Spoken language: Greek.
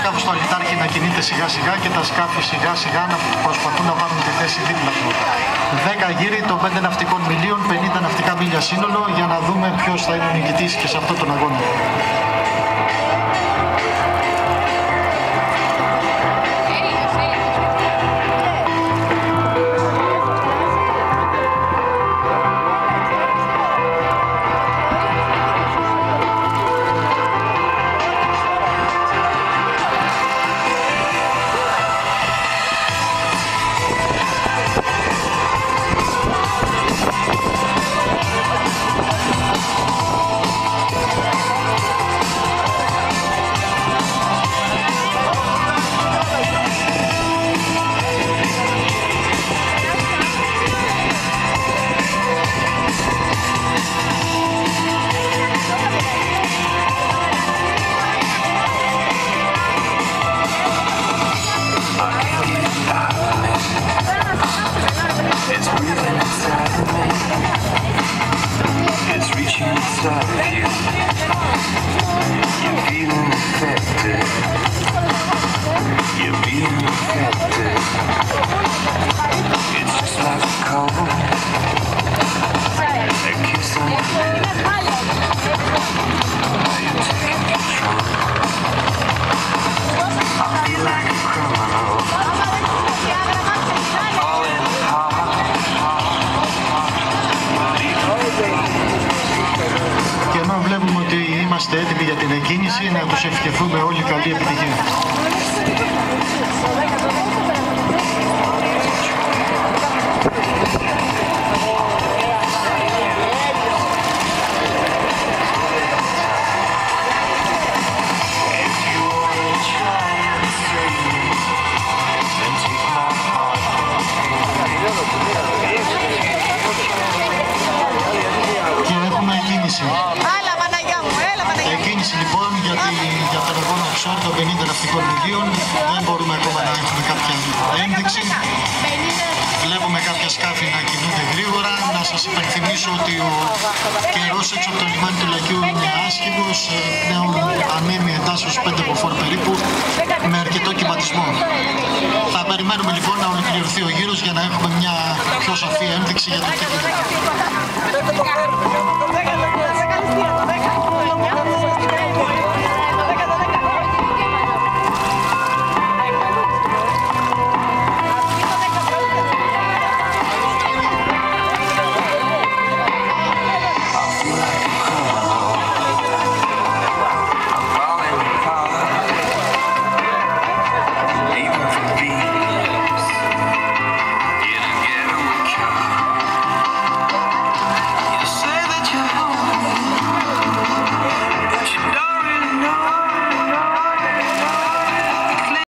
σκάφος του Αλυτάρχη να κινείται σιγά σιγά και τα σκάφη σιγά σιγά να προσπαθούν να πάρουν τη θέση δίπλα του. 10 γύρι των 5 ναυτικών μιλίων, 50 ναυτικά μίλια σύνολο, για να δούμε ποιος θα είναι ο νικητής και σε αυτόν τον αγώνα. Είμαστε έτοιμοι για την εκκίνηση, να τους ευχηθούμε όλοι καλή επιτυχία. Και έχουμε εκκίνηση. Εκκίνηση λοιπόν για τον αγώνα offshore των 50 ναυτικών μιλίων. Δεν μπορούμε ακόμα να έχουμε κάποια ένδειξη. Βλέπουμε κάποια σκάφη να κινούνται γρήγορα. Να σας υπενθυμίσω ότι ο καιρός έξω από το λιμάνι του Λυκείου είναι άσχημος. Πλέον ανέμει εντάσσεως 5 μποφόρ περίπου, με αρκετό κυματισμό. Θα περιμένουμε λοιπόν να ολοκληρωθεί ο γύρος για να έχουμε μια πιο σαφή ένδειξη για το τι γίνεται.